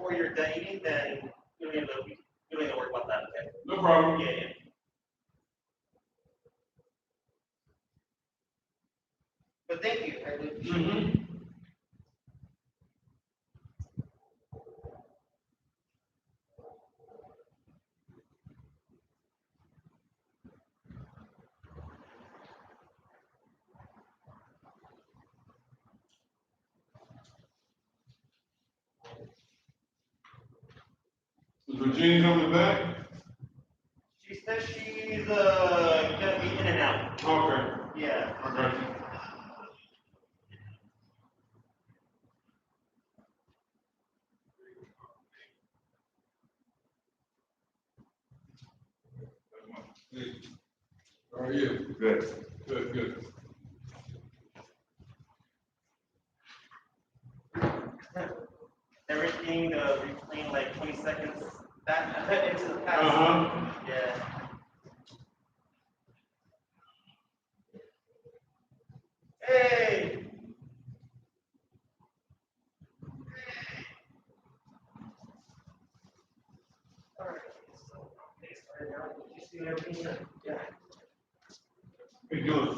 before you're done eating, then you don't need to worry about that. Okay? No problem. Yeah. But thank you. I really appreciate it. Is Virginia coming back? She says she's gonna be in and out. Okay. Yeah. Okay. How are you? Good. Good. Everything replaying like 20 seconds back into the past. Yeah. Hey! Alright, so they started out. Did you see everything here? Yeah. Hey, good.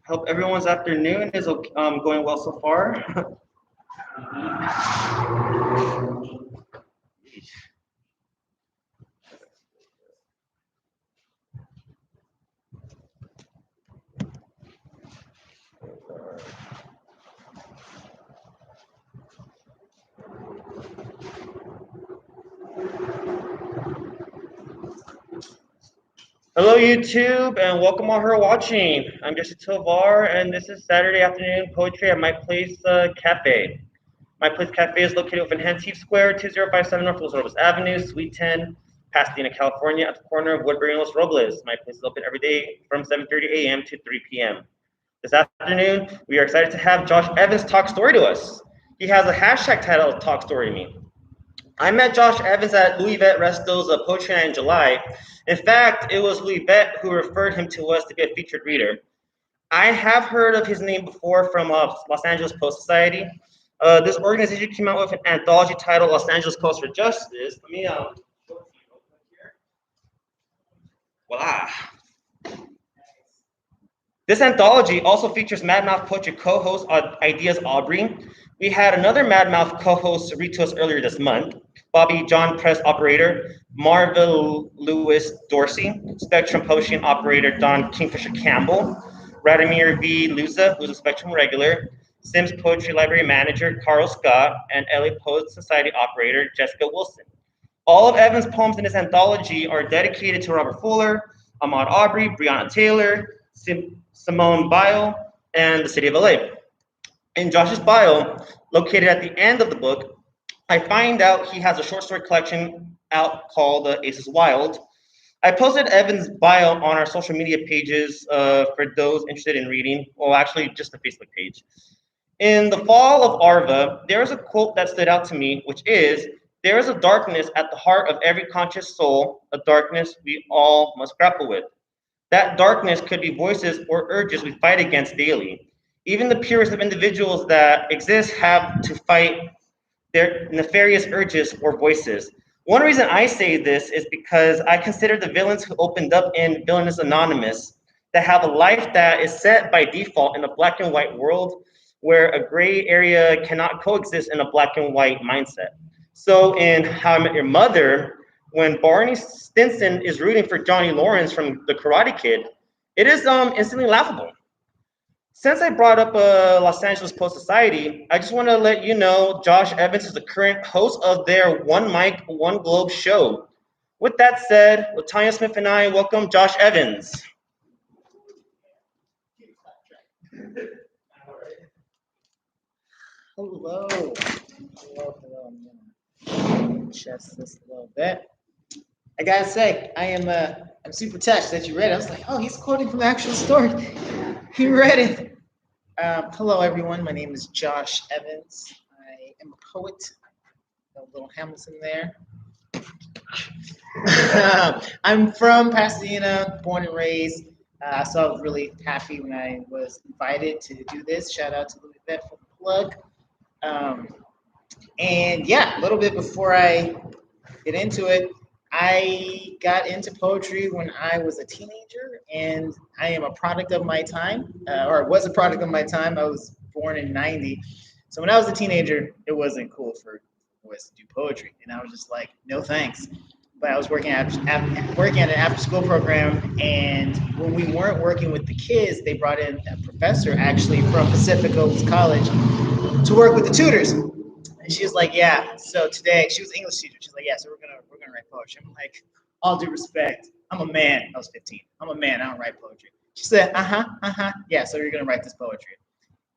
Hope everyone's afternoon is going well so far. Hello YouTube and welcome all who are watching. I'm Jesse Tovar and this is Saturday afternoon poetry at My Place Cafe. My Place Cafe is located within Hanteve Square, 2057 North Los Robles Avenue, Suite 10, Pasadena, California, at the corner of Woodbury and Los Robles. My place is open every day from 7:30 a.m. to 3 p.m. This afternoon, we are excited to have Josh Evans talk story to us. He has a hashtag titled Talk Story to Me. I met Josh Evans at Louis Vette Resto's Poetry Night in July. In fact, it was Louis Vette who referred him to us to be a featured reader. I have heard of his name before from Los Angeles Post Society. This organization came out with an anthology titled Los Angeles Post for Justice. Let me show it to you real quick here. Voila. This anthology also features Mad Mouth Poetry co-host Ideas Aubrey. We had another Mad Mouth co-host read to us earlier this month, Bobby John Press operator, Marvel Lewis Dorsey, Spectrum Publishing operator Don Kingfisher Campbell, Radimir V. Luza, who's a Spectrum regular, Sims Poetry Library manager Carl Scott, and LA Poets Society operator Jessica Wilson. All of Evans' poems in this anthology are dedicated to Robert Fuller, Ahmaud Arbery, Breonna Taylor, Simone Biles, and the city of LA. In Josh's bio, located at the end of the book, I find out he has a short story collection out called Aces Wild. I posted Evan's bio on our social media pages for those interested in reading, well, actually just the Facebook page. In the fall of Arva, there is a quote that stood out to me, which is, "There is a darkness at the heart of every conscious soul, a darkness we all must grapple with. That darkness could be voices or urges we fight against daily. Even the purest of individuals that exist have to fight their nefarious urges or voices." One reason I say this is because I consider the villains who opened up in Villainous Anonymous that have a life that is set by default in a black and white world where a gray area cannot coexist in a black and white mindset. So in How I Met Your Mother, when Barney Stinson is rooting for Johnny Lawrence from The Karate Kid, it is instantly laughable. Since I brought up Los Angeles Post Society, I just want to let you know Josh Evans is the current host of their One Mic, One Globe show. With that said, Latanya Smith and I welcome Josh Evans. Hello. Hello. I'm gonna adjust this a little bit. I gotta say, I'm super touched that you read it. I was like, oh, he's quoting from the actual story. He read it. Hello, everyone. My name is Josh Evans. I am a poet. A little Hamilton there. I'm from Pasadena, born and raised. So I was really happy when I was invited to do this. Shout out to Louis Vet for the plug. Um, and yeah, a little bit before I get into it, I got into poetry when I was a teenager, and I am a product of my time, or was a product of my time. I was born in '90, so when I was a teenager, it wasn't cool for boys to do poetry, and I was just like, no thanks. But I was working at an after school program, and when we weren't working with the kids, they brought in a professor actually from Pacific Coast College to work with the tutors. And she was like, "Yeah." So today, she was an English teacher. She's like, "Yeah." So we're gonna write poetry. I'm like, "All due respect, I'm a man." I was 15. I'm a man. I don't write poetry. She said, "Uh huh, uh huh. Yeah." So you're gonna write this poetry.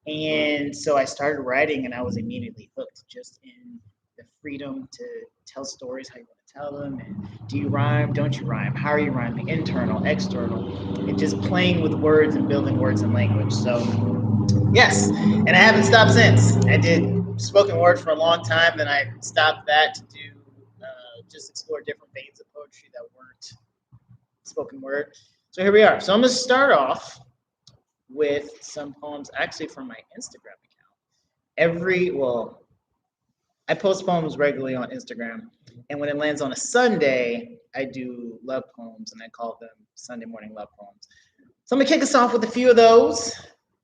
And so I started writing, and I was immediately hooked just in the freedom to tell stories how you want to tell them. And do you rhyme? Don't you rhyme? How are you rhyming? Internal, external, and just playing with words and building words and language. So yes, and I haven't stopped since. I did spoken word for a long time, then I stopped that to do just explore different veins of poetry that weren't spoken word. So here we are. So I'm gonna start off with some poems actually from my Instagram account. I post poems regularly on Instagram, and when it lands on a Sunday, I do love poems, and I call them Sunday morning love poems. So I'm gonna kick us off with a few of those,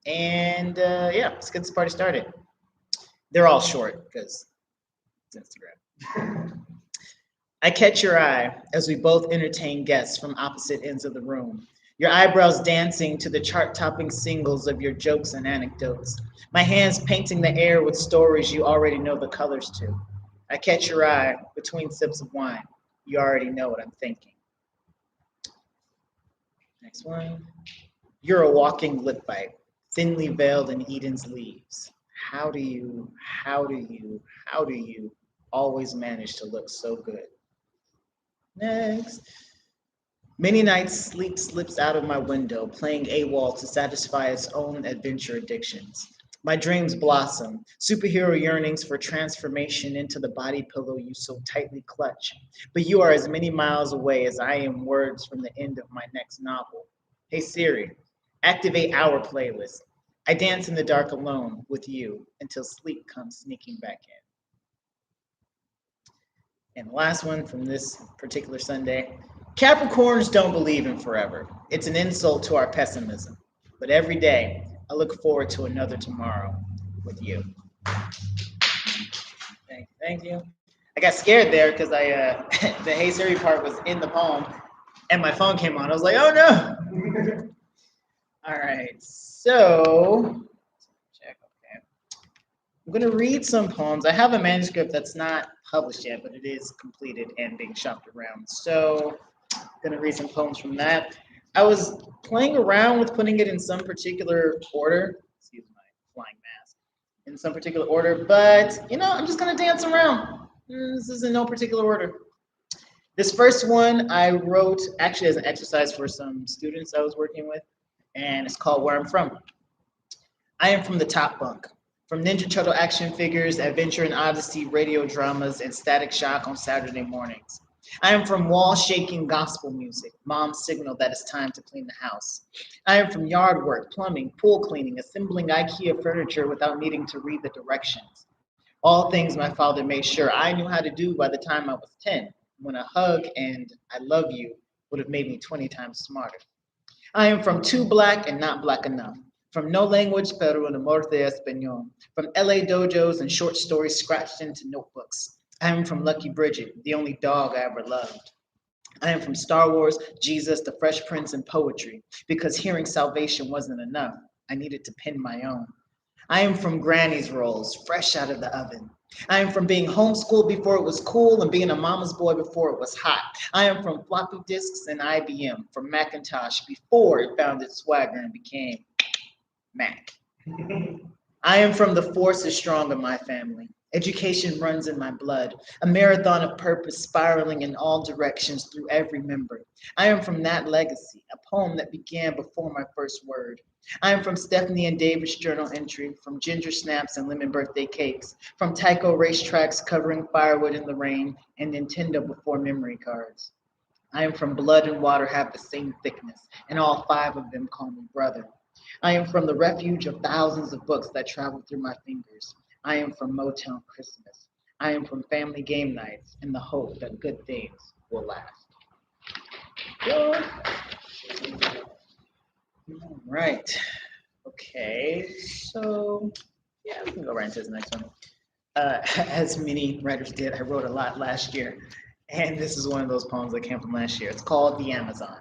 and yeah, let's get this party started. They're all short because it's Instagram. I catch your eye as we both entertain guests from opposite ends of the room. Your eyebrows dancing to the chart topping singles of your jokes and anecdotes. My hands painting the air with stories you already know the colors to. I catch your eye between sips of wine. You already know what I'm thinking. Next one. You're a walking lip bite, thinly veiled in Eden's leaves. How do you always manage to look so good? Next. Many nights sleep slips out of my window, playing AWOL to satisfy its own adventure addictions. My dreams blossom, superhero yearnings for transformation into the body pillow you so tightly clutch. But you are as many miles away as I am words from the end of my next novel. Hey Siri, activate our playlist. I dance in the dark alone with you until sleep comes sneaking back in. And the last one from this particular Sunday. Capricorns don't believe in forever. It's an insult to our pessimism. But every day, I look forward to another tomorrow with you. Thank you. Thank you. I got scared there because the Hey Siri part was in the poem, and my phone came on. I was like, oh no. All right. So, check. Okay. I'm going to read some poems. I have a manuscript that's not published yet, but it is completed and being shopped around. So, I'm going to read some poems from that. I was playing around with putting it in some particular order. Excuse my flying mask. In some particular order, but I'm just going to dance around. This is in no particular order. This first one I wrote actually as an exercise for some students I was working with, and it's called Where I'm From. I am from the top bunk. From Ninja Turtle action figures, Adventure and Odyssey radio dramas, and Static Shock on Saturday mornings. I am from wall shaking gospel music, mom's signal that it's time to clean the house. I am from yard work, plumbing, pool cleaning, assembling IKEA furniture without needing to read the directions. All things my father made sure I knew how to do by the time I was 10, when a hug and I love you would have made me 20 times smarter. I am from too black and not black enough. From no language, pero un amor de español. From LA dojos and short stories scratched into notebooks. I am from Lucky Bridget, the only dog I ever loved. I am from Star Wars, Jesus, the Fresh Prince, and poetry, because hearing salvation wasn't enough. I needed to pen my own. I am from Granny's rolls, fresh out of the oven. I am from being homeschooled before it was cool and being a mama's boy before it was hot. I am from floppy disks and IBM, from Macintosh before it found its swagger and became Mac. I am from the force is strong in my family. Education runs in my blood, a marathon of purpose spiraling in all directions through every member. I am from that legacy, a poem that began before my first word. I am from Stephanie and David's journal entry, from ginger snaps and lemon birthday cakes, from Tyco racetracks covering firewood in the rain, and Nintendo before memory cards. I am from blood and water have the same thickness, and all five of them call me brother. I am from the refuge of thousands of books that travel through my fingers. I am from Motown Christmas. I am from family game nights and the hope that good things will last. All right. Okay. So, yeah, we can go right into this next one. As many writers did, I wrote a lot last year. And this is one of those poems that came from last year. It's called The Amazon.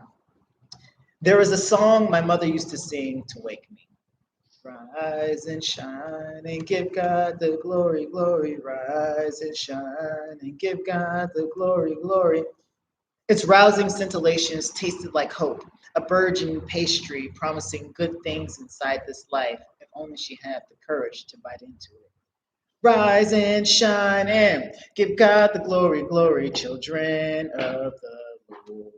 There was a song my mother used to sing to wake me. Rise and shine and give God the glory, glory. Rise and shine and give God the glory, glory. Its rousing scintillations tasted like hope, a burgeoning pastry promising good things inside this life, if only she had the courage to bite into it. Rise and shine and give God the glory, glory, children of the Lord.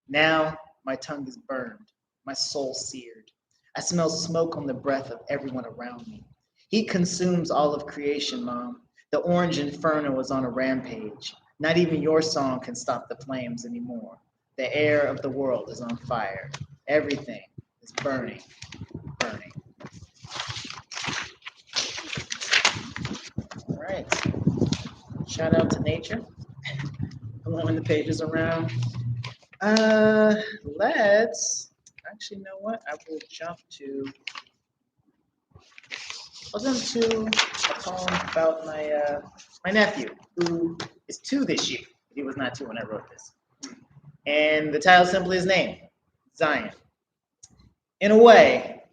Now my tongue is burned, my soul seared. I smell smoke on the breath of everyone around me. Heat consumes all of creation, Mom. The orange inferno is on a rampage. Not even your song can stop the flames anymore. The air of the world is on fire. Everything is burning, burning. All right. Shout out to nature. Blowing the pages around. Let's actually, you know what? I will jump to. I'll jump to a poem about my nephew, who is 2 this year. He was not 2 when I wrote this. And the title simply is named Zion. In a way,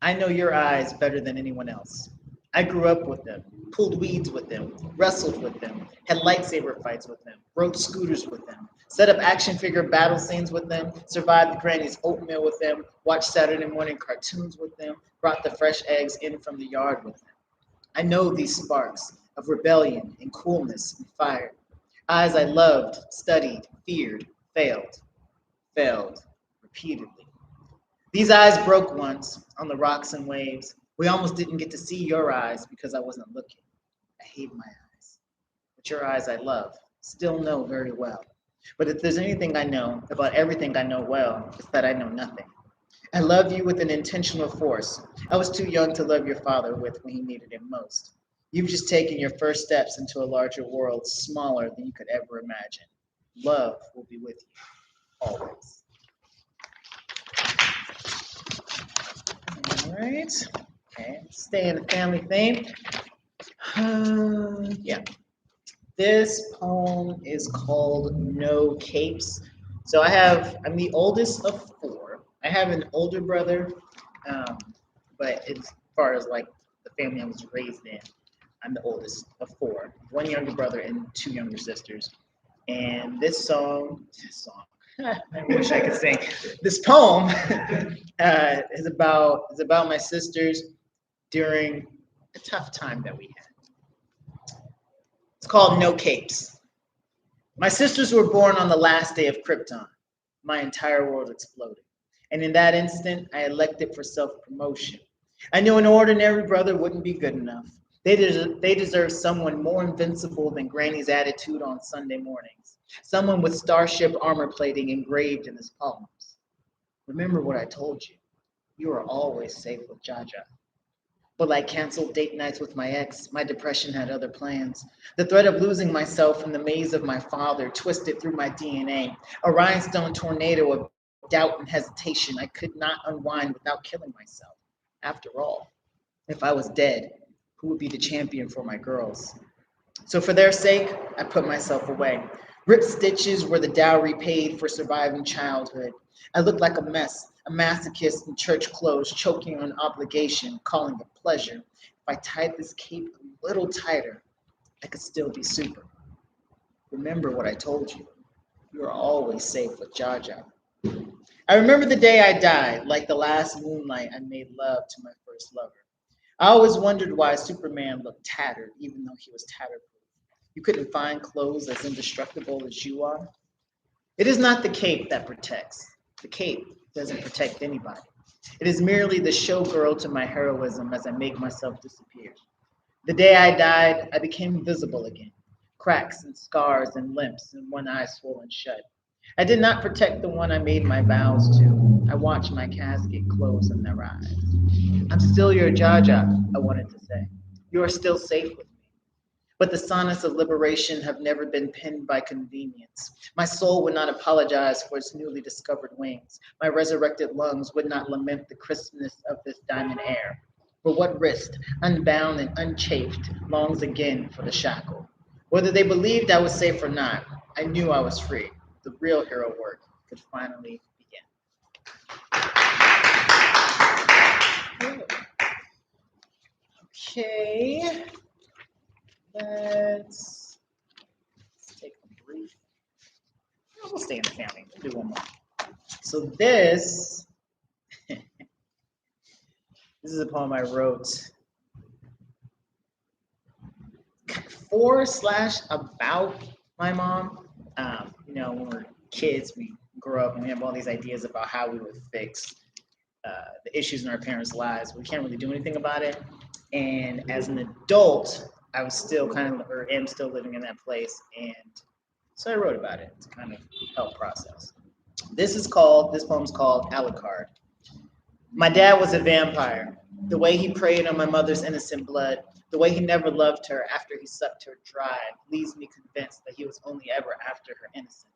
I know your eyes better than anyone else. I grew up with them, pulled weeds with them, wrestled with them, had lightsaber fights with them, rode scooters with them, set up action figure battle scenes with them, survived Granny's oatmeal with them, watched Saturday morning cartoons with them, brought the fresh eggs in from the yard with them. I know these sparks of rebellion and coolness and fire. Eyes I loved, studied, feared, failed repeatedly. These eyes broke once on the rocks and waves. We almost didn't get to see your eyes because I wasn't looking. I hate my eyes. But your eyes I love, still know very well. But if there's anything I know about everything I know well, it's that I know nothing. I love you with an intentional force I was too young to love your father with when he needed him most. You've just taken your first steps into a larger world, smaller than you could ever imagine. Love will be with you, always. All right. Okay, stay in the family theme. Yeah. This poem is called No Capes. So I'm the oldest of 4. I have an older brother, but as far as like the family I was raised in, I'm the oldest of 4. 1 younger brother and 2 younger sisters. And this song, I wish I could sing. This poem is about my sisters during a tough time that we had. It's called No Capes. My sisters were born on the last day of Krypton. My entire world exploded. And in that instant, I elected for self-promotion. I knew an ordinary brother wouldn't be good enough. They deserve someone more invincible than Granny's attitude on Sunday mornings. Someone with starship armor plating engraved in his palms. Remember what I told you. You are always safe with Jaja. But like canceled date nights with my ex, my depression had other plans. The threat of losing myself in the maze of my father twisted through my DNA, a rhinestone tornado of doubt and hesitation I could not unwind without killing myself. After all, if I was dead, who would be the champion for my girls? So for their sake, I put myself away. Ripped stitches were the dowry paid for surviving childhood. I looked like a mess, a masochist in church clothes, choking on obligation, calling it pleasure. If I tied this cape a little tighter, I could still be super. Remember what I told you. You are always safe with Jaja. I remember the day I died, like the last moonlight I made love to my first lover. I always wondered why Superman looked tattered, even though he was tattered. You couldn't find clothes as indestructible as you are. It is not the cape that protects. The cape doesn't protect anybody. It is merely the showgirl to my heroism as I make myself disappear. The day I died, I became visible again. Cracks and scars and limps and one eye swollen shut. I did not protect the one I made my vows to. I watched my casket close in their eyes. I'm still your Jaja, I wanted to say. You are still safe with me. But the sonnets of liberation have never been penned by convenience. My soul would not apologize for its newly discovered wings. My resurrected lungs would not lament the crispness of this diamond air. For what wrist, unbound and unchafed, longs again for the shackle? Whether they believed I was safe or not, I knew I was free. The real hero work could finally begin. Okay, let's take a brief. We'll stay in the family. We'll do one more. So this is a poem I wrote for/about my mom. When we're kids, we grow up and we have all these ideas about how we would fix the issues in our parents' lives. We can't really do anything about it. And as an adult, I was still am still living in that place. And so I wrote about it to kind of help process. This poem's called Alucard. My dad was a vampire. The way he preyed on my mother's innocent blood, the way he never loved her after he sucked her dry, leaves me convinced that he was only ever after her innocence.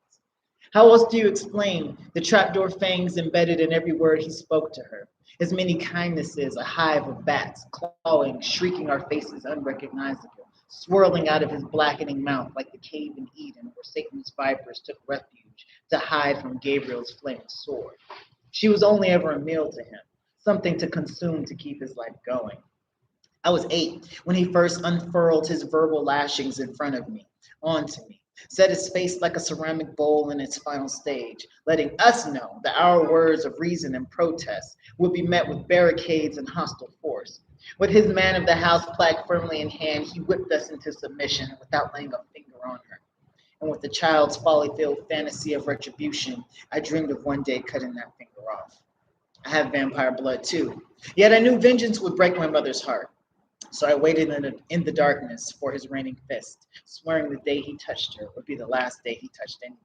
How else do you explain the trapdoor fangs embedded in every word he spoke to her? His many kindnesses, a hive of bats, clawing, shrieking our faces unrecognizable, swirling out of his blackening mouth like the cave in Eden where Satan's vipers took refuge to hide from Gabriel's flaming sword. She was only ever a meal to him, something to consume to keep his life going. I was 8 when he first unfurled his verbal lashings in front of me, onto me, set his face like a ceramic bowl in its final stage, letting us know that our words of reason and protest would be met with barricades and hostile force. With his man of the house plaque firmly in hand, he whipped us into submission without laying a finger on her. And with the child's folly-filled fantasy of retribution, I dreamed of one day cutting that finger off. I have vampire blood too, yet I knew vengeance would break my mother's heart. So I waited in the darkness for his raining fist, swearing the day he touched her would be the last day he touched anyone.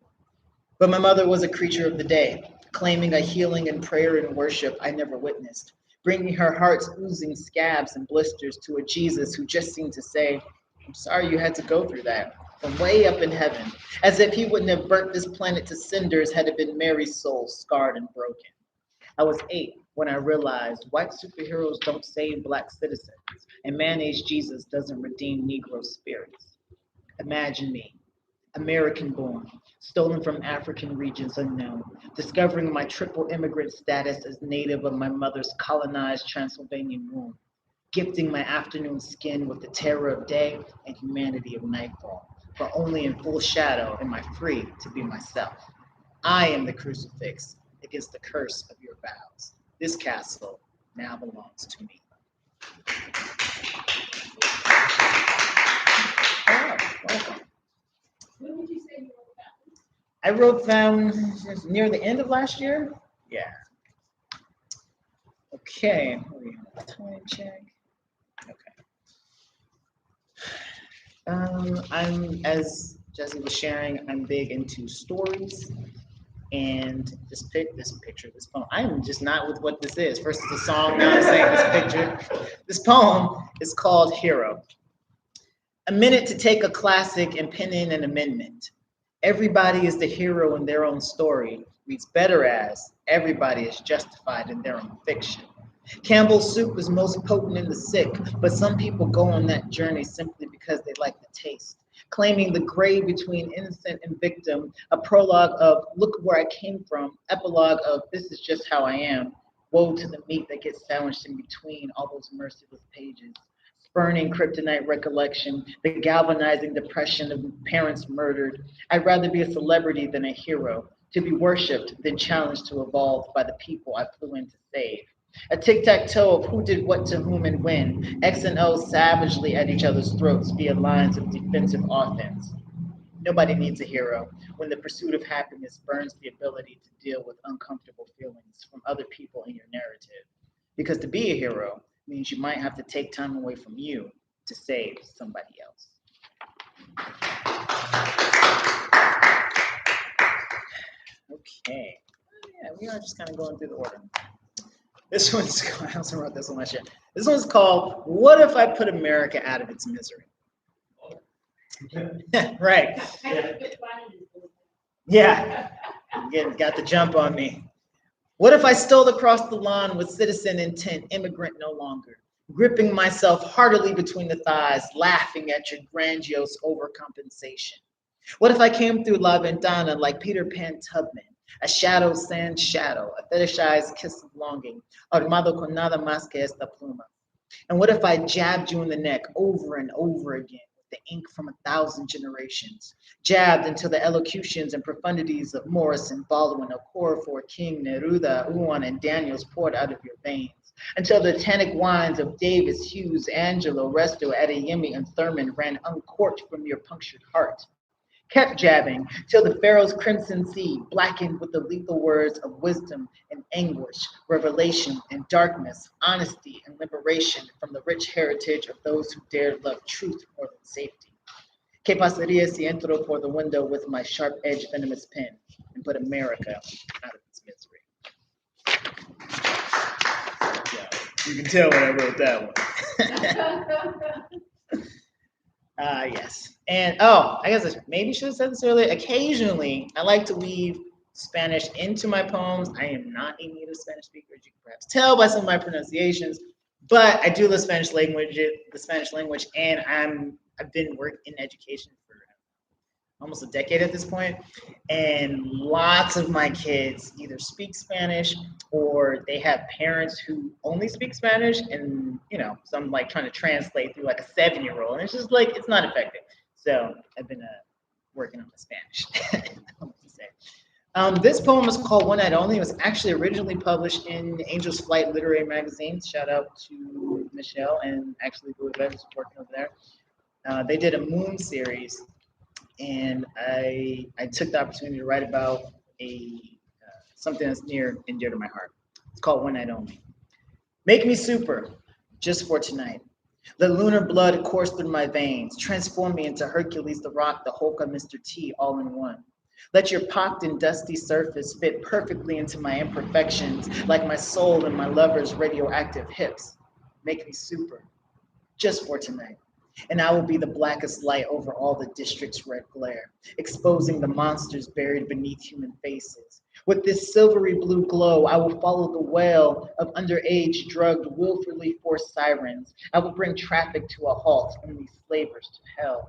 But my mother was a creature of the day, claiming a healing and prayer and worship I never witnessed, bringing her heart's oozing scabs and blisters to a Jesus who just seemed to say, I'm sorry you had to go through that, from way up in heaven, as if he wouldn't have burnt this planet to cinders had it been Mary's soul scarred and broken. I was 8 when I realized white superheroes don't save black citizens, and mayonnaise Jesus doesn't redeem Negro spirits. Imagine me, American-born, stolen from African regions unknown, discovering my triple immigrant status as native of my mother's colonized Transylvanian womb, gifting my afternoon skin with the terror of day and humanity of nightfall, for only in full shadow am I free to be myself. I am the crucifix against the curse of your vows. This castle now belongs to me. Oh, welcome. When did you say you wrote that? I wrote them near the end of last year. Yeah. Okay. Time check. Okay. As Jesse was sharing, I'm big into stories. And this picture, this poem. I'm just not with what this is. First it's a song, now I'm saying this picture. This poem is called Hero. A minute to take a classic and pen in an amendment. Everybody is the hero in their own story. Reads better as everybody is justified in their own fiction. Campbell's soup is most potent in the sick, but some people go on that journey simply because they like the taste. Claiming the gray between innocent and victim, a prologue of look where I came from, epilogue of this is just how I am, woe to the meat that gets sandwiched in between all those merciless pages. Spurning kryptonite recollection, the galvanizing depression of parents murdered. I'd rather be a celebrity than a hero, to be worshipped than challenged to evolve by the people I flew in to save. A tic-tac-toe of who did what to whom and when. X and O savagely at each other's throats via lines of defensive offense. Nobody needs a hero when the pursuit of happiness burns the ability to deal with uncomfortable feelings from other people in your narrative. Because to be a hero means you might have to take time away from you to save somebody else. Okay. Yeah, we are just kind of going through the order. This one's called, I also wrote this one last year. This one's called What If I Put America Out of Its Misery? Right. Yeah. Again, got the jump on me. What if I stole across the lawn with citizen intent, immigrant no longer, gripping myself heartily between the thighs, laughing at your grandiose overcompensation? What if I came through La Ventana like Peter Pan Tubman, a shadow sans shadow, a fetishized kiss of longing, armado con nada más que esta pluma? And what if I jabbed you in the neck over and over again with the ink from 1,000 generations, jabbed until the elocutions and profundities of Morrison, Baldwin, Okorafor, King, Neruda, Uwan, and Daniels poured out of your veins, until the tannic wines of Davis, Hughes, Angelo, Resto, Adeyemi, and Thurman ran uncorked from your punctured heart? Kept jabbing till the Pharaoh's crimson sea blackened with the lethal words of wisdom and anguish, revelation and darkness, honesty and liberation from the rich heritage of those who dared love truth more than safety. Que pasaría si entro por the window with my sharp-edged venomous pen and put America out of its misery? Yeah, you can tell when I wrote that one. Yes. And I guess I maybe should have said this earlier. Occasionally, I like to weave Spanish into my poems. I am not a native Spanish speaker, as you can perhaps tell by some of my pronunciations, but I do the Spanish language, and I've been working in education for almost a decade at this point, and lots of my kids either speak Spanish or they have parents who only speak Spanish, and so I'm like trying to translate through like a 7-year-old, and it's just like it's not effective. So I've been working on my Spanish. This poem is called One Night Only. It was actually originally published in Angel's Flight Literary Magazine. Shout out to Michelle and actually Louis Evans working over there. They did a Moon series, and I took the opportunity to write about something that's near and dear to my heart. It's called One Night Only. Make me super, just for tonight. Let lunar blood course through my veins, transform me into Hercules the Rock, the Hulk of Mr. T, all in one. Let your pocked and dusty surface fit perfectly into my imperfections, like my soul and my lover's radioactive hips. Make me super, just for tonight. And I will be the blackest light over all the district's red glare, exposing the monsters buried beneath human faces. With this silvery blue glow, I will follow the wail of underage, drugged, willfully forced sirens. I will bring traffic to a halt and these slavers to hell.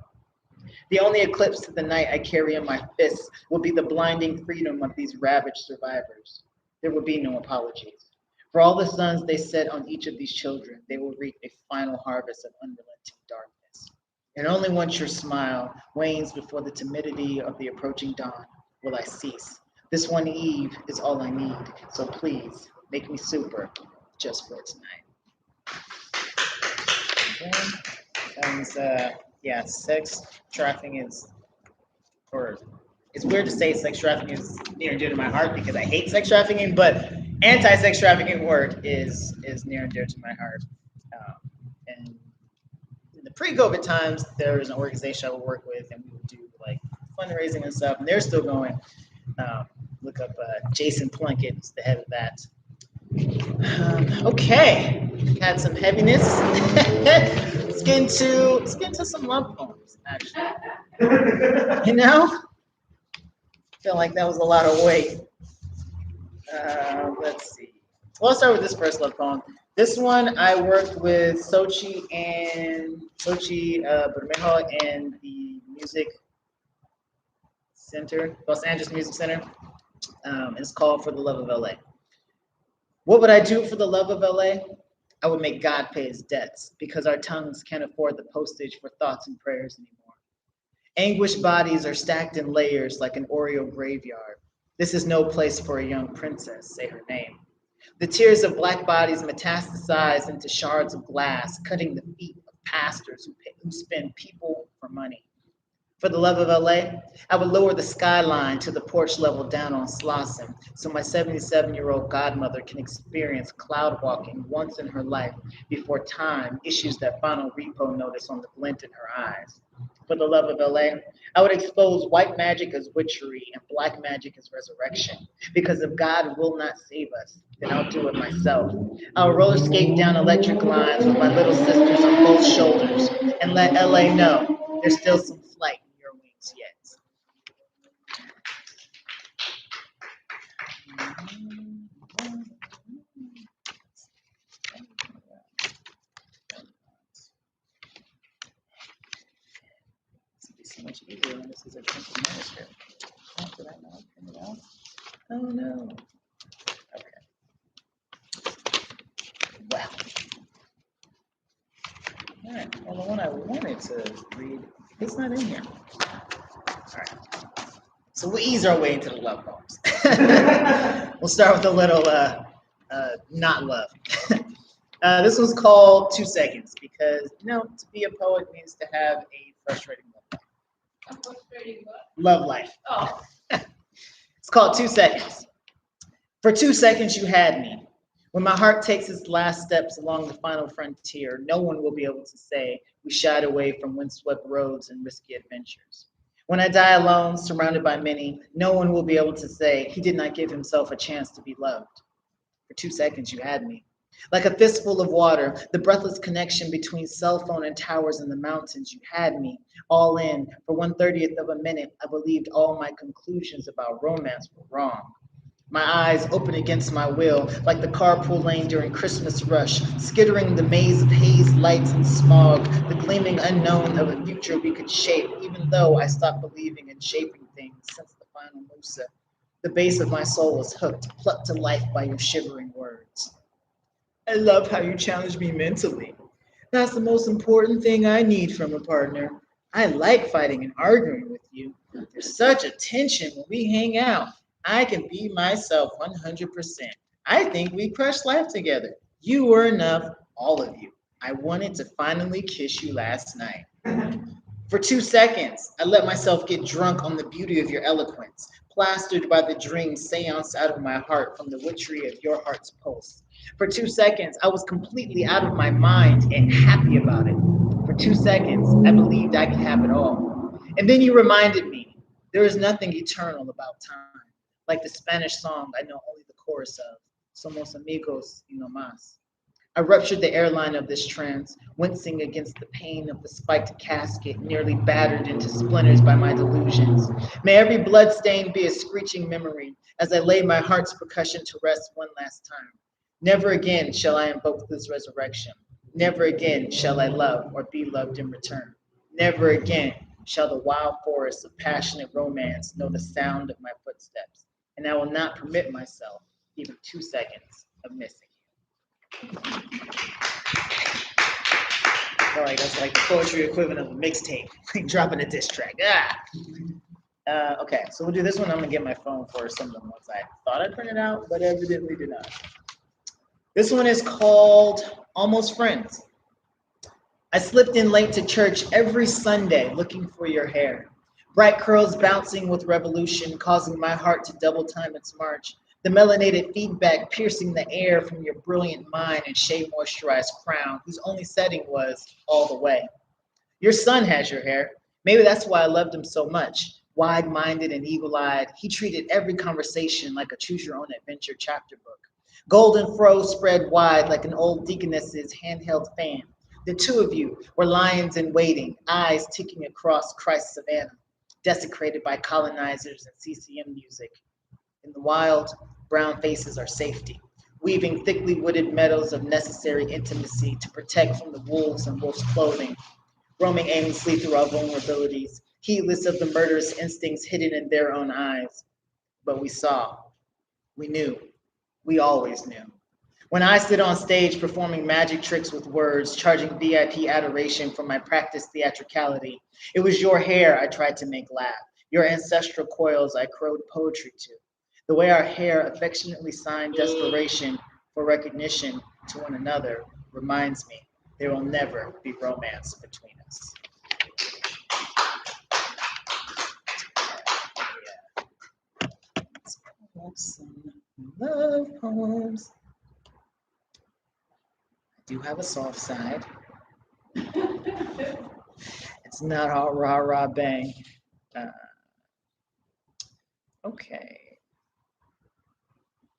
The only eclipse to the night I carry in my fists will be the blinding freedom of these ravaged survivors. There will be no apologies. For all the suns they set on each of these children, they will reap a final harvest of unrelenting darkness. And only once your smile wanes before the timidity of the approaching dawn will I cease. This one eve is all I need, so please make me super just for tonight. And sex trafficking is, or it's weird to say sex trafficking is near and dear to my heart because I hate sex trafficking, but anti-sex trafficking work is near and dear to my heart. And in the pre-COVID times, there was an organization I would work with, and we would do like fundraising and stuff, and they're still going. Look up Jason Plunkett, who's the head of that. Okay, had some heaviness. Let's get into some love poems, actually. Feel like that was a lot of weight. Let's see. Well, I'll start with this first love poem. This one I worked with Sochi Bermejo and the Music Center, Los Angeles Music Center. It's called For the Love of LA. What would I do for the love of LA? I would make God pay his debts because our tongues can't afford the postage for thoughts and prayers anymore. Anguished bodies are stacked in layers like an Oreo graveyard. This is no place for a young princess, say her name. The tears of black bodies metastasize into shards of glass, cutting the feet of pastors who spend people for money. For the love of LA, I would lower the skyline to the porch level down on Slauson so my 77-year-old godmother can experience cloud walking once in her life before time issues that final repo notice on the glint in her eyes. For the love of LA, I would expose white magic as witchery and black magic as resurrection. Because if God will not save us, then I'll do it myself. I'll roller skate down electric lines with my little sisters on both shoulders and let LA know there's still some flight in your wings yet. This would be so much easier when this is a printed manuscript. Oh, did I not print it out? Oh no. Okay. Well. All right. Well, the one I wanted to read, it's not in here. All right. So we'll ease our way into the love poems. We'll start with a little not love. This one's called 2 Seconds because, to be a poet means to have a frustrating love life. I'm frustrating what? Love life. Oh, It's called 2 Seconds. For 2 seconds, you had me. When my heart takes its last steps along the final frontier, no one will be able to say we shied away from windswept roads and risky adventures. When I die alone, surrounded by many, no one will be able to say he did not give himself a chance to be loved. For 2 seconds, you had me. Like a fistful of water, the breathless connection between cell phone and towers in the mountains, you had me. All in, for 1/30th of a minute, I believed all my conclusions about romance were wrong. My eyes open against my will, like the carpool lane during Christmas rush, skittering the maze of haze, lights, and smog, the gleaming unknown of a future we could shape, even though I stopped believing in shaping things since the final Musa. The base of my soul was hooked, plucked to life by your shivering words. I love how you challenge me mentally. That's the most important thing I need from a partner. I like fighting and arguing with you. There's such a tension when we hang out. I can be myself 100%. I think we crushed life together. You were enough, all of you. I wanted to finally kiss you last night. For 2 seconds, I let myself get drunk on the beauty of your eloquence, plastered by the dream seance out of my heart from the witchery of your heart's pulse. For 2 seconds, I was completely out of my mind and happy about it. For 2 seconds, I believed I could have it all. And then you reminded me, there is nothing eternal about time. Like the Spanish song I know only the chorus of, Somos amigos y no más. I ruptured the airline of this trance, wincing against the pain of the spiked casket, nearly battered into splinters by my delusions. May every bloodstain be a screeching memory as I lay my heart's percussion to rest one last time. Never again shall I invoke this resurrection. Never again shall I love or be loved in return. Never again shall the wild forest of passionate romance know the sound of my footsteps. And I will not permit myself even 2 seconds of missing you. That's like the poetry equivalent of a mixtape, like dropping a diss track. Okay, so we'll do this one. I'm gonna get my phone for some of the ones I thought I printed out, but evidently did not. This one is called Almost Friends. I slipped in late to church every Sunday looking for your hair. Bright curls bouncing with revolution, causing my heart to double time its march. The melanated feedback piercing the air from your brilliant mind and shea moisturized crown, whose only setting was all the way. Your son has your hair. Maybe that's why I loved him so much. Wide-minded and eagle-eyed, he treated every conversation like a choose-your-own-adventure chapter book. Golden fro spread wide like an old deaconess's handheld fan. The two of you were lions in waiting, eyes ticking across Christ's savannah, desecrated by colonizers and CCM music. In the wild, brown faces are safety, weaving thickly wooded meadows of necessary intimacy to protect from the wolves in wolf's clothing, roaming aimlessly through our vulnerabilities, heedless of the murderous instincts hidden in their own eyes. But we saw, we knew, we always knew. When I stood on stage performing magic tricks with words, charging VIP adoration for my practiced theatricality, it was your hair I tried to make laugh, your ancestral coils I crowed poetry to. The way our hair affectionately signed desperation for recognition to one another reminds me there will never be romance between us. Let's pull up some love poems. I do have a soft side. It's not all rah rah bang. Uh, okay.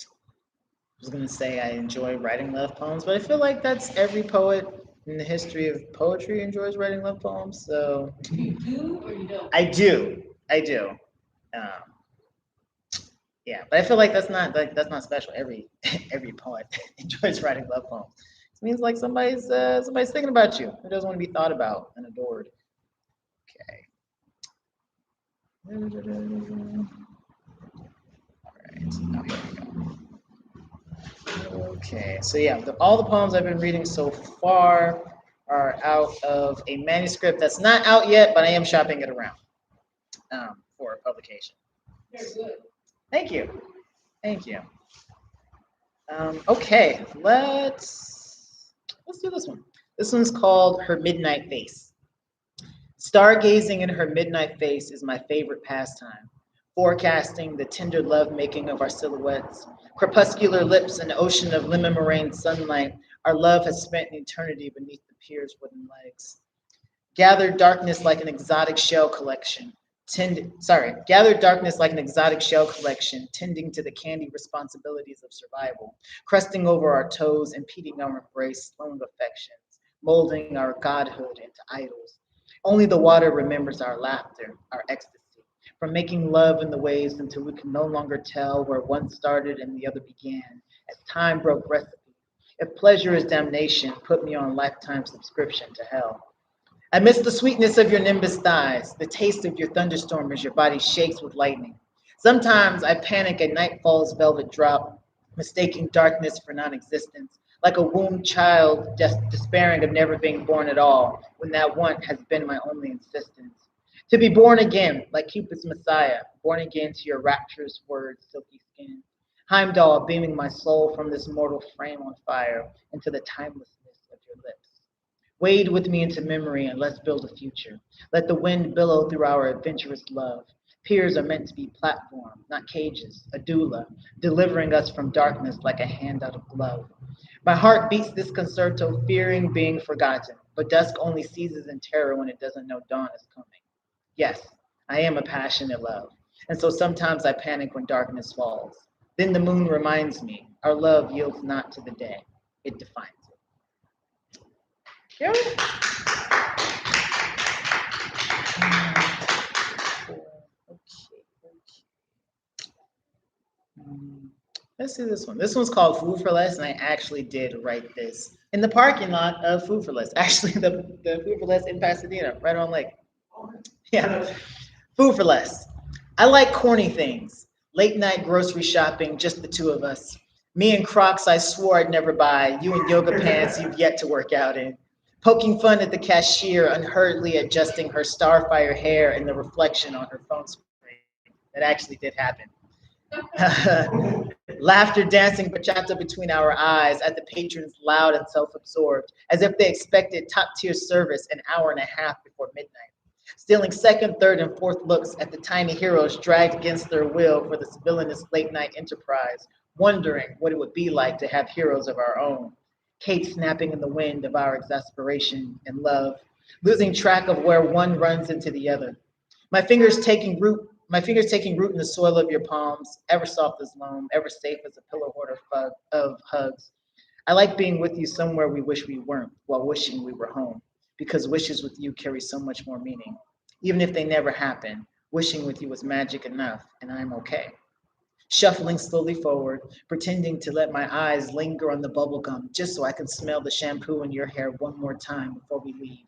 I was gonna say I enjoy writing love poems, but I feel like that's every poet in the history of poetry enjoys writing love poems. So You do or you don't? I do. Um, yeah, but I feel like that's not special. Every every poet enjoys writing love poems. It means like somebody's thinking about you who doesn't want to be thought about and adored. Okay. All right. Now here we go. Okay, so yeah, all the poems I've been reading so far are out of a manuscript that's not out yet, but I am shopping it around for publication. Very good. Thank you. Thank you. Okay, let's do this one. This one's called Her Midnight Face. Stargazing in her midnight face is my favorite pastime, forecasting the tender lovemaking of our silhouettes. Crepuscular lips, an ocean of lemon meringue sunlight, our love has spent an eternity beneath the pier's wooden legs. Gathered darkness like an exotic shell collection. Gathered darkness like an exotic shell collection, tending to the candy responsibilities of survival, crusting over our toes, impeding our embrace, slowing affections, molding our godhood into idols. Only the water remembers our laughter, our ecstasy, from making love in the waves until we can no longer tell where one started and the other began, as time broke recipes. If pleasure is damnation, put me on lifetime subscription to hell. I miss the sweetness of your nimbus thighs, the taste of your thunderstorm as your body shakes with lightning. Sometimes I panic at nightfall's velvet drop, mistaking darkness for non-existence, like a wombed child just despairing of never being born at all, when that one has been my only insistence. To be born again, like Cupid's Messiah, born again to your rapturous words, silky skin. Heimdall beaming my soul from this mortal frame on fire into the timelessness of your lips. Wade with me into memory and let's build a future. Let the wind billow through our adventurous love. Piers are meant to be platform, not cages, a doula, delivering us from darkness like a hand out of glove. My heart beats this concerto, fearing being forgotten, but dusk only seizes in terror when it doesn't know dawn is coming. Yes, I am a passionate love, and so sometimes I panic when darkness falls. Then the moon reminds me, our love yields not to the day, it defines it. Yeah. Let's do this one. This one's called Food for Less, and I actually did write this in the parking lot of Food for Less. Actually, the Food for Less in Pasadena, right on Lake. Yeah. Food for Less. I like corny things. Late night grocery shopping, just the two of us. Me and Crocs I swore I'd never buy. You in yoga pants you've yet to work out in. Poking fun at the cashier, unhurriedly adjusting her starfire hair in the reflection on her phone screen. That actually did happen. Laughter dancing bachata between our eyes at the patrons loud and self-absorbed, as if they expected top-tier service an hour and a half before midnight. Stealing second, third, and fourth looks at the tiny heroes dragged against their will for this villainous late-night enterprise, wondering what it would be like to have heroes of our own. Kate snapping in the wind of our exasperation and love, losing track of where one runs into the other. My fingers taking root in the soil of your palms, ever soft as loam, ever safe as a pillow hoard of hugs. I like being with you somewhere we wish we weren't, while wishing we were home, because wishes with you carry so much more meaning. Even if they never happen, wishing with you was magic enough, and I'm okay. Shuffling slowly forward, pretending to let my eyes linger on the bubble gum just so I can smell the shampoo in your hair one more time before we leave.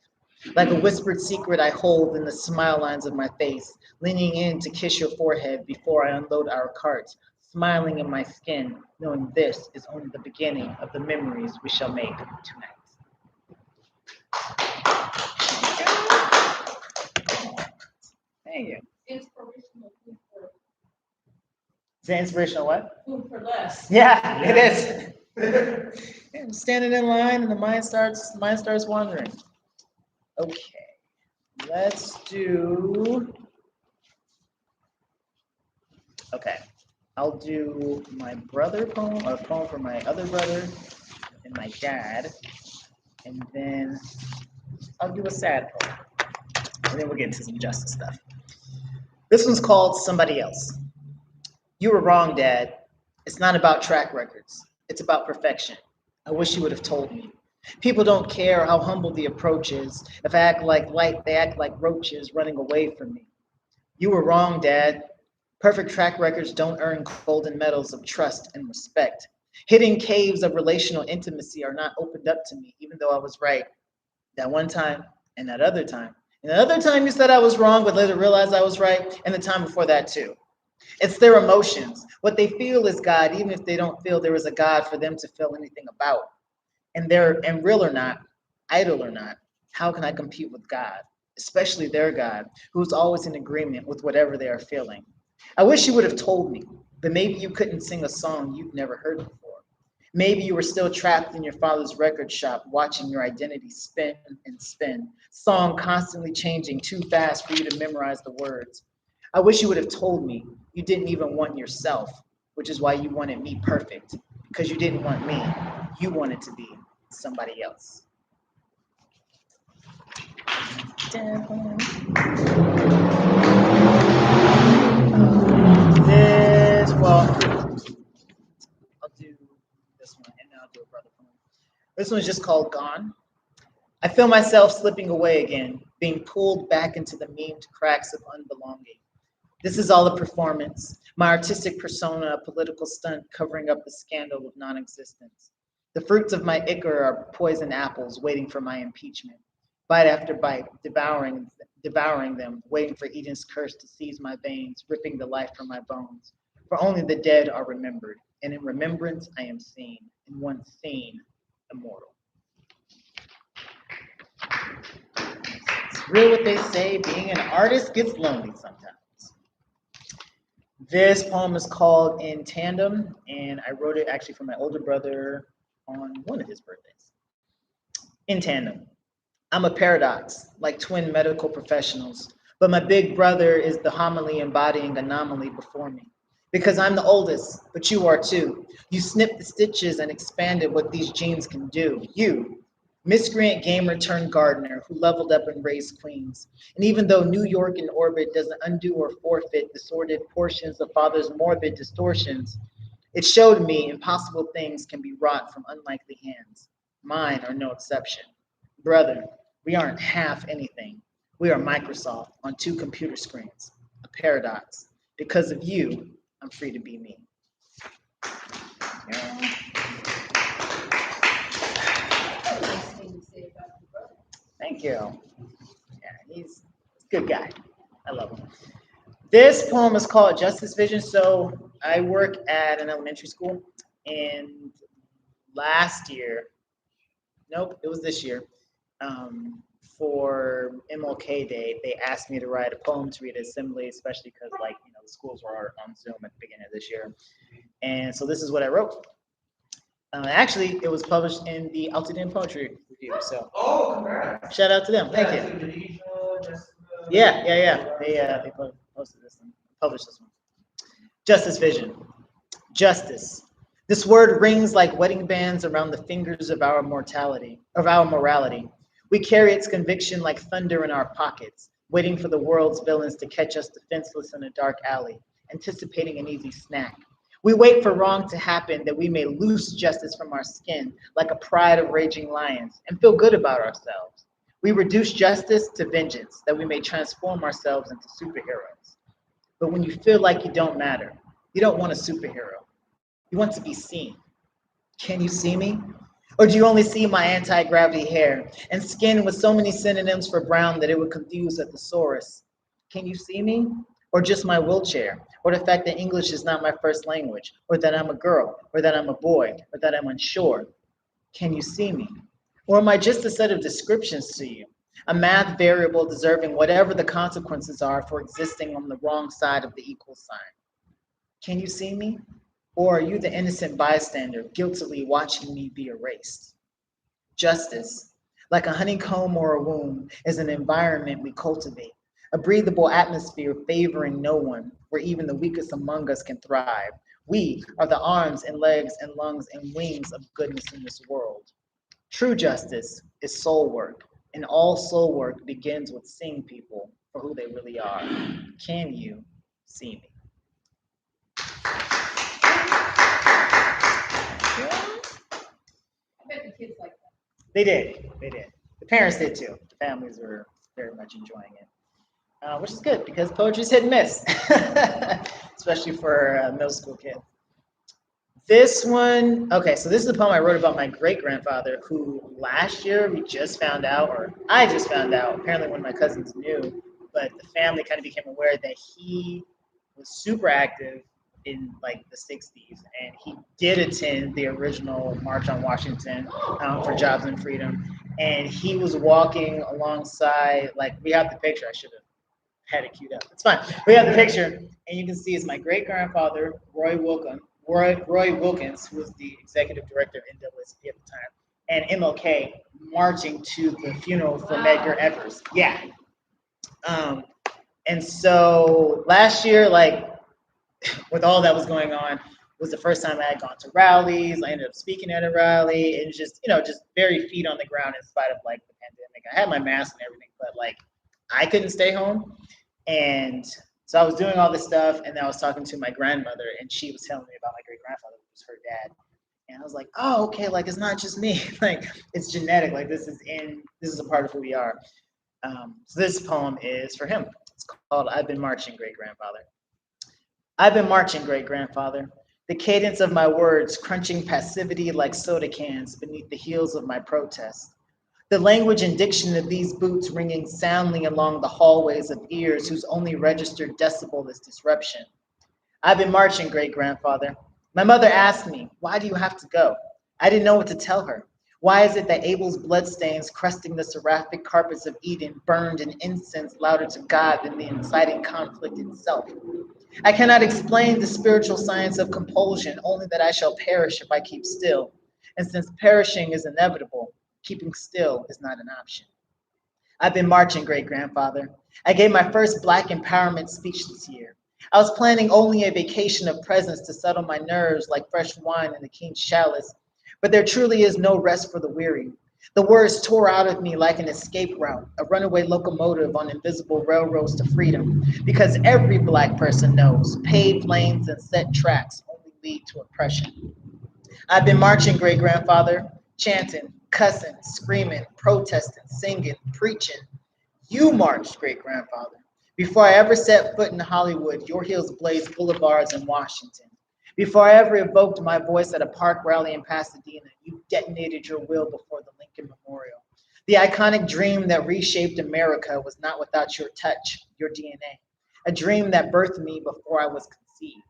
Like a whispered secret I hold in the smile lines of my face, leaning in to kiss your forehead before I unload our cart, smiling in my skin, knowing this is only the beginning of the memories we shall make tonight. Thank you. Inspirational Is that inspirational what? food for less. Yeah, it is. I'm standing in line and the mind starts wandering. Okay, let's do. Okay, I'll do my brother poem, or a poem for my other brother and my dad, and then I'll do a sad poem, and then we'll get into some justice stuff. This one's called Somebody Else. You were wrong, Dad. It's not about track records. It's about perfection. I wish you would have told me. People don't care how humble the approach is. If I act like light, they act like roaches running away from me. You were wrong, Dad. Perfect track records don't earn golden medals of trust and respect. Hidden caves of relational intimacy are not opened up to me, even though I was right that one time and that other time. And the other time you said I was wrong, but later realized I was right, and the time before that too. It's their emotions. What they feel is God, even if they don't feel there is a God for them to feel anything about. And real or not, idle or not, how can I compete with God, especially their God, who's always in agreement with whatever they are feeling? I wish you would have told me, but maybe you couldn't sing a song you'd never heard before. Maybe you were still trapped in your father's record shop, watching your identity spin and spin, song constantly changing too fast for you to memorize the words. I wish you would have told me you didn't even want yourself, which is why you wanted me perfect, because you didn't want me. You wanted to be somebody else. I'll do this one, and then I'll do a brother poem. This one's just called Gone. I feel myself slipping away again, being pulled back into the memed cracks of unbelonging. This is all a performance, my artistic persona, a political stunt covering up the scandal of non-existence. The fruits of my ichor are poison apples waiting for my impeachment. Bite after bite, devouring them, waiting for Eden's curse to seize my veins, ripping the life from my bones. For only the dead are remembered, and in remembrance I am seen, and once seen, immortal. It's real what they say, being an artist gets lonely sometimes. This poem is called In Tandem, and I wrote it actually for my older brother on one of his birthdays. In tandem. I'm a paradox, like twin medical professionals, but my big brother is the homily embodying anomaly before me. Because I'm the oldest, but you are too. You snipped the stitches and expanded what these genes can do. You, miscreant gamer turned gardener who leveled up and raised queens. And even though New York in orbit doesn't undo or forfeit the sordid portions of father's morbid distortions, it showed me impossible things can be wrought from unlikely hands. Mine are no exception. Brother, we aren't half anything. We are Microsoft on two computer screens. A paradox. Because of you, I'm free to be me. Yeah. Nice thing to say about your brother. Thank you. Yeah, he's a good guy. I love him. This poem is called Justice Vision. So I work at an elementary school, and last year, nope, it was this year, for MLK Day, they asked me to write a poem to read at assembly, especially because, like, the schools were on Zoom at the beginning of this year. And so this is what I wrote. Actually, it was published in the Altitude Poetry Review. So Oh, congrats. shout out to them. Thank you. Indonesia, Jessica. Yeah. They posted this one, published this one. Justice Vision. Justice. This word rings like wedding bands around the fingers of our mortality, of our morality. We carry its conviction like thunder in our pockets, waiting for the world's villains to catch us defenseless in a dark alley, anticipating an easy snack. We wait for wrong to happen that we may loose justice from our skin like a pride of raging lions and feel good about ourselves. We reduce justice to vengeance that we may transform ourselves into superheroes. But when you feel like you don't matter, you don't want a superhero. You want to be seen. Can you see me? Or do you only see my anti-gravity hair and skin with so many synonyms for brown that it would confuse a thesaurus? Can you see me? Or just my wheelchair? Or the fact that English is not my first language? Or that I'm a girl? Or that I'm a boy? Or that I'm unsure? Can you see me? Or am I just a set of descriptions to you? A math variable deserving whatever the consequences are for existing on the wrong side of the equal sign? Can you see me? Or are you the innocent bystander, guiltily watching me be erased? Justice, like a honeycomb or a womb, is an environment we cultivate, a breathable atmosphere favoring no one, where even the weakest among us can thrive. We are the arms and legs and lungs and wings of goodness in this world. True justice is soul work, and all soul work begins with seeing people for who they really are. Can you see me? I bet the kids like that. They did. They did. The parents did too. The families were very much enjoying it, which is good because poetry's hit and miss, especially for middle school kids. This one, okay, so this is a poem I wrote about my great grandfather who last year we just found out, or I just found out, apparently one of my cousins knew, but the family kind of became aware that he was super active in like the 60s and he did attend the original March on Washington for Jobs and Freedom. And he was walking alongside, like, we have the picture, I should have had it queued up. It's fine. We have the picture, and you can see it's my great grandfather, Roy Wilkins, who was the executive director of NAACP at the time, and MLK marching to the funeral for Medgar Evers. Yeah. And so last year, like, with all that was going on, was the first time I had gone to rallies. I ended up speaking at a rally, and just, just very feet on the ground in spite of like the pandemic. I had my mask and everything, but like I couldn't stay home. And so I was doing all this stuff, and then I was talking to my grandmother, and she was telling me about my great grandfather, who was her dad. And I was like, oh, okay, like it's not just me, like it's genetic, like this is a part of who we are. So this poem is for him. It's called I've Been Marching, Great Grandfather. I've been marching, great grandfather. The cadence of my words crunching passivity like soda cans beneath the heels of my protest. The language and diction of these boots ringing soundly along the hallways of ears whose only registered decibel is disruption. I've been marching, great grandfather. My mother asked me, why do you have to go? I didn't know what to tell her. Why is it that Abel's bloodstains crusting the seraphic carpets of Eden burned an incense louder to God than the inciting conflict itself? I cannot explain the spiritual science of compulsion, only that I shall perish if I keep still. And since perishing is inevitable, keeping still is not an option. I've been marching, great grandfather. I gave my first Black empowerment speech this year. I was planning only a vacation of presence to settle my nerves like fresh wine in the king's chalice, but there truly is no rest for the weary. The words tore out of me like an escape route, a runaway locomotive on invisible railroads to freedom, because every Black person knows paved lanes and set tracks only lead to oppression. I've been marching, great grandfather, chanting, cussing, screaming, protesting, singing, preaching. You marched, great grandfather. Before I ever set foot in Hollywood, your heels blazed boulevards in Washington. Before I ever evoked my voice at a park rally in Pasadena, you detonated your will before the Lincoln Memorial. The iconic dream that reshaped America was not without your touch, your DNA, a dream that birthed me before I was conceived.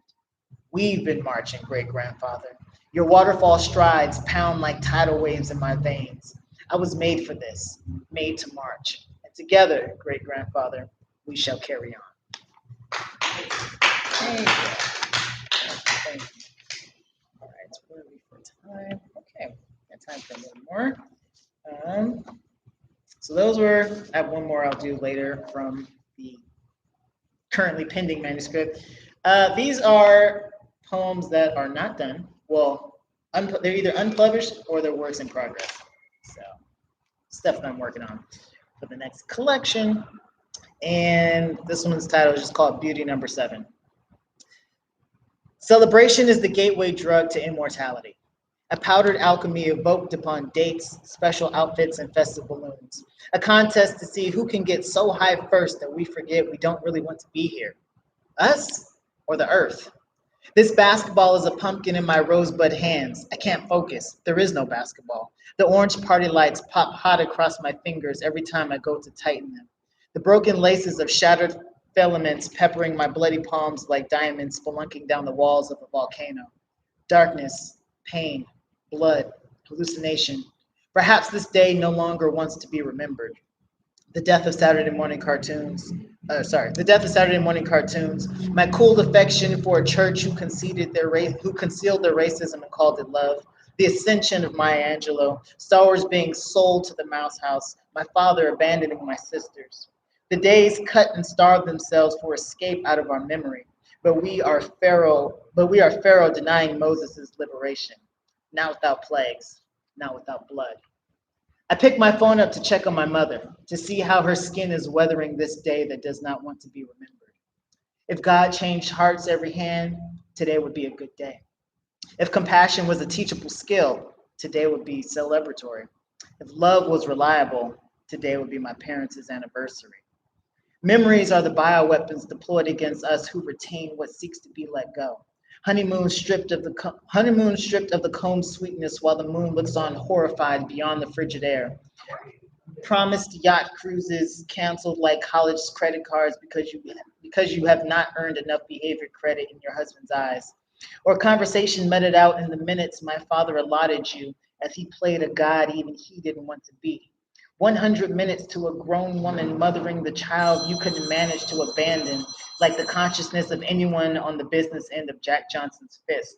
We've been marching, great grandfather. Your waterfall strides pound like tidal waves in my veins. I was made for this, made to march. And together, great grandfather, we shall carry on. Thank you. Thank you. All right, so where are we for time? Okay, got time for a little more. So those were, I have one more I'll do later from the currently pending manuscript. These are poems that are not done. Well, they're either unpublished or they're works in progress. So stuff that I'm working on for the next collection. And this one's title is just called Beauty Number 7. Celebration is the gateway drug to immortality. A powdered alchemy evoked upon dates, special outfits, and festive balloons. A contest to see who can get so high first that we forget we don't really want to be here. Us or the earth? This basketball is a pumpkin in my rosebud hands. I can't focus. There is no basketball. The orange party lights pop hot across my fingers every time I go to tighten them. The broken laces of shattered filaments peppering my bloody palms like diamonds spelunking down the walls of a volcano. Darkness, pain, blood, hallucination. Perhaps this day no longer wants to be remembered. The death of Saturday morning cartoons, The death of Saturday morning cartoons, my cool affection for a church who concealed their racism and called it love, the ascension of Maya Angelou, Star Wars being sold to the mouse house, my father abandoning my sisters. The days cut and starve themselves for escape out of our memory, but we are Pharaoh denying Moses' liberation. Not without plagues, not without blood. I pick my phone up to check on my mother, to see how her skin is weathering this day that does not want to be remembered. If God changed hearts every hand, today would be a good day. If compassion was a teachable skill, today would be celebratory. If love was reliable, today would be my parents' anniversary. Memories are the bioweapons deployed against us who retain what seeks to be let go. Honeymoon stripped of the comb's sweetness while the moon looks on horrified beyond the frigid air. Promised yacht cruises canceled like college credit cards because you have not earned enough behavior credit in your husband's eyes. Or conversation meted out in the minutes my father allotted you as he played a god even he didn't want to be. 100 minutes to a grown woman mothering the child you couldn't manage to abandon, like the consciousness of anyone on the business end of Jack Johnson's fist.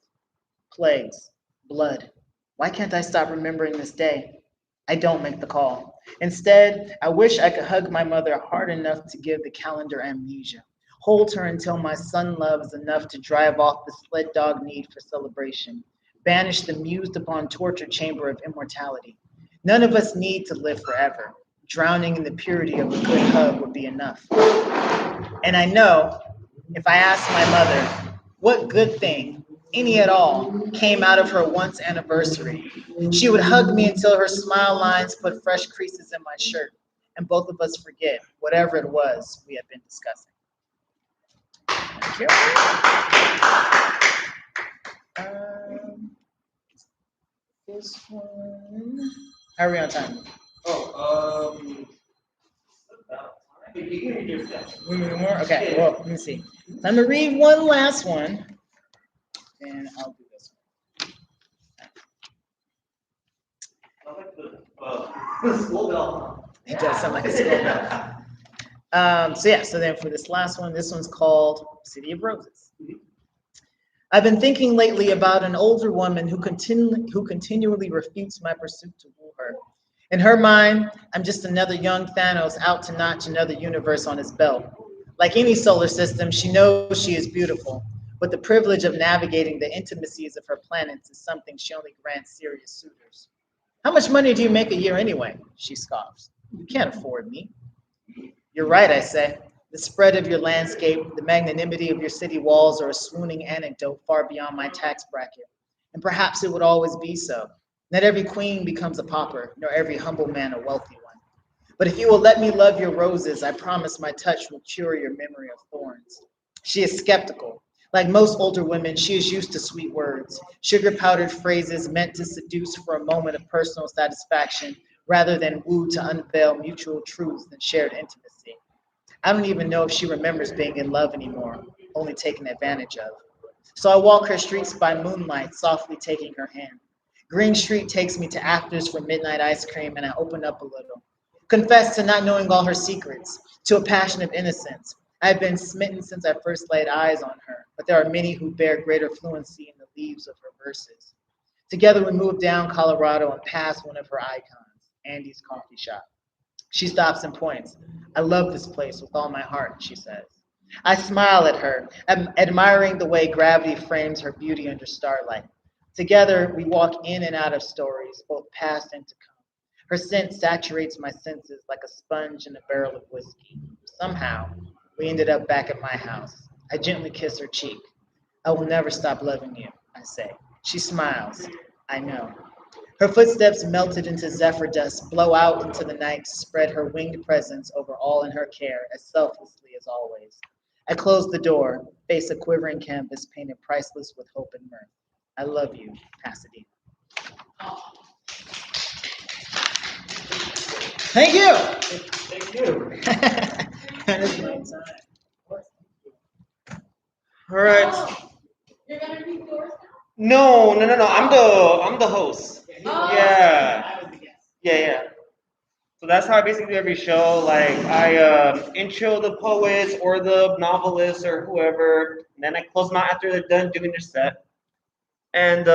Plagues, blood. Why can't I stop remembering this day? I don't make the call. Instead, I wish I could hug my mother hard enough to give the calendar amnesia. Hold her until my son loves enough to drive off the sled dog need for celebration. Banish the mused upon torture chamber of immortality. None of us need to live forever. Drowning in the purity of a good hug would be enough. And I know if I asked my mother what good thing, any at all, came out of her once anniversary, she would hug me until her smile lines put fresh creases in my shirt, and both of us forget whatever it was we had been discussing. Thank you. This one. How are we on time? One more? Okay, well, let me see. I'm gonna read one last one, and I'll do this one. It does sound like a school bell. So then for this last one, this one's called City of Roses. I've been thinking lately about an older woman who continually refutes my pursuit to woo her. In her mind, I'm just another young Thanos out to notch another universe on his belt. Like any solar system, she knows she is beautiful, but the privilege of navigating the intimacies of her planets is something she only grants serious suitors. How much money do you make a year anyway? She scoffs. You can't afford me. You're right, I say. The spread of your landscape, the magnanimity of your city walls are a swooning anecdote far beyond my tax bracket. And perhaps it would always be so. Not every queen becomes a pauper, nor every humble man a wealthy one. But if you will let me love your roses, I promise my touch will cure your memory of thorns. She is skeptical. Like most older women, she is used to sweet words, sugar-powdered phrases meant to seduce for a moment of personal satisfaction rather than woo to unveil mutual truths and shared intimacy. I don't even know if she remembers being in love anymore, only taken advantage of. So I walk her streets by moonlight, softly taking her hand. Green Street takes me to Afters for midnight ice cream, and I open up a little. Confess to not knowing all her secrets, to a passion of innocence. I have been smitten since I first laid eyes on her, but there are many who bear greater fluency in the leaves of her verses. Together we move down Colorado and past one of her icons, Andy's Coffee Shop. She stops and points. I love this place with all my heart, she says. I smile at her, admiring the way gravity frames her beauty under starlight. Together, we walk in and out of stories, both past and to come. Her scent saturates my senses like a sponge in a barrel of whiskey. Somehow, we ended up back at my house. I gently kiss her cheek. I will never stop loving you, I say. She smiles. I know. Her footsteps melted into zephyr dust, blow out into the night to spread her winged presence over all in her care as selflessly as always. I close the door, face a quivering canvas painted priceless with hope and mirth. I love you, Pasadena. Thank you. Thank you. That is my time. All right. Oh, you're gonna read yours No. I'm the host. Oh. Yeah. I was the guest. Yeah. So that's how I basically do every show. Like I intro the poets or the novelists or whoever, and then I close them out after they're done doing their set. And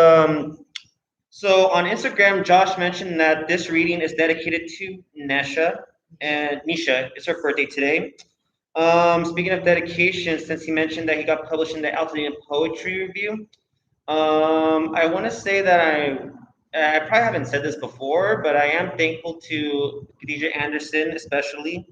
so on Instagram, Josh mentioned that this reading is dedicated to Nesha, and Nisha. It's her birthday today. Speaking of dedication, since he mentioned that he got published in the Alternate Poetry Review, I want to say that I probably haven't said this before, but I am thankful to Khadijah Anderson, especially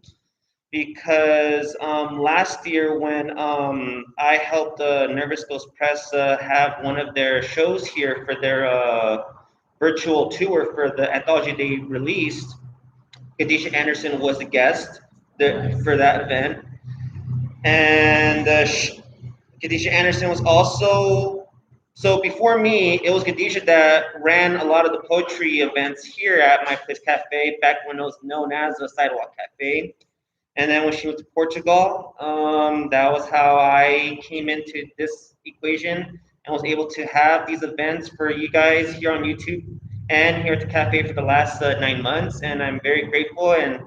because last year when I helped Nervous Ghost Press have one of their shows here for their virtual tour for the anthology they released, Khadijah Anderson was the guest for that event, and Khadijah Anderson was also so before me. It was Khadijah that ran a lot of the poetry events here at My Place Cafe back when it was known as the Sidewalk Cafe. And then when she went to Portugal, that was how I came into this equation and was able to have these events for you guys here on YouTube and here at the cafe for the last 9 months. And I'm very grateful, and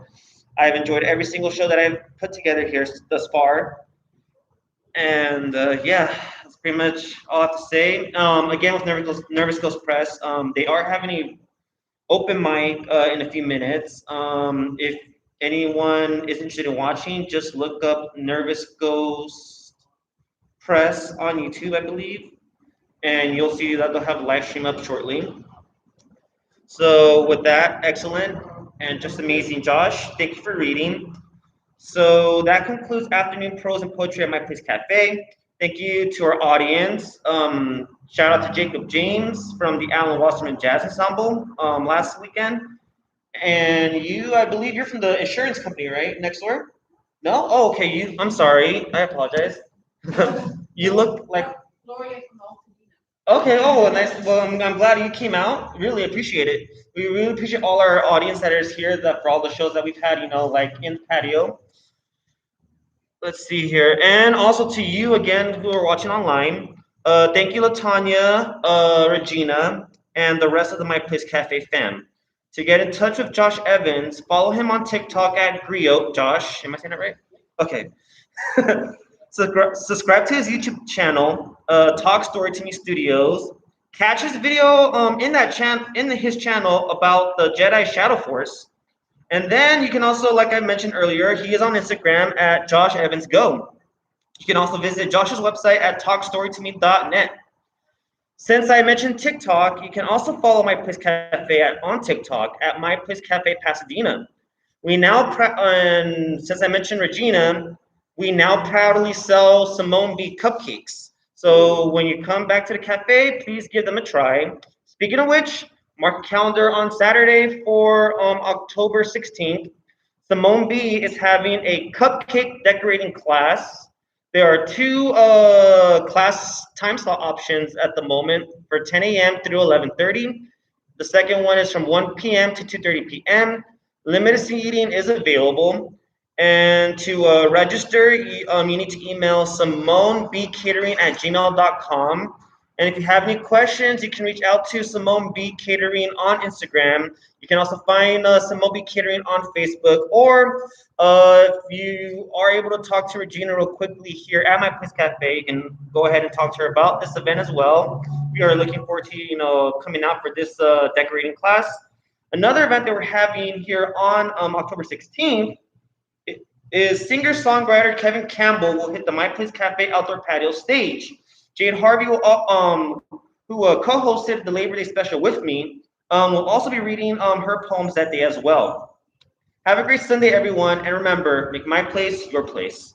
I've enjoyed every single show that I've put together here thus far. And yeah, that's pretty much all I have to say. Again, with Nervous Ghost Press, they are having a open mic in a few minutes. If anyone is interested in watching, just look up Nervous Ghost Press on YouTube, I believe, and you'll see that they'll have a live stream up shortly. So with that, excellent and just amazing, Josh. Thank you for reading. So that concludes afternoon prose and poetry at My Place Cafe. Thank you to our audience. Shout out to Jacob James from the Alan Wasserman Jazz Ensemble last weekend. And you, I believe you're from the insurance company, right? Next door? No? Oh, okay. I'm sorry. I apologize. You look like. Gloria from Altadena. Okay. Oh, nice. Well, I'm glad you came out. Really appreciate it. We really appreciate all our audience that is here for all the shows that we've had. Like in the patio. Let's see here. And also to you again who are watching online. Thank you, Latanya, Regina, and the rest of the My Place Cafe fam. To get in touch with Josh Evans, follow him on TikTok at Griot. Josh, am I saying that right? Okay. Subscribe to his YouTube channel, Talk Story to Me Studios. Catch his video in his channel about the Jedi Shadow Force. And then you can also, like I mentioned earlier, he is on Instagram at Josh Evans Go. You can also visit Josh's website at talkstorytome.net. Since I mentioned TikTok, you can also follow My Place Cafe on TikTok at My Place Cafe Pasadena. And since I mentioned Regina, we now proudly sell Simone B cupcakes. So when you come back to the cafe, please give them a try. Speaking of which, mark a calendar on Saturday for October 16th. Simone B is having a cupcake decorating class. There are two class time slot options at the moment for 10 a.m. through 11:30. The second one is from 1 p.m. to 2:30 p.m. Limited seating is available. And to register, you need to email simonebcatering@gmail.com. And if you have any questions, you can reach out to Simone B Catering on Instagram. You can also find Simone B Catering on Facebook. Or if you are able to talk to Regina real quickly here at My Place Cafe, you can go ahead and talk to her about this event as well. We are looking forward to coming out for this decorating class. Another event that we're having here on October 16th is singer-songwriter Kevin Campbell will hit the My Place Cafe outdoor patio stage. Jade Harvey, who co-hosted the Labor Day special with me, will also be reading her poems that day as well. Have a great Sunday, everyone, and remember, make my place your place.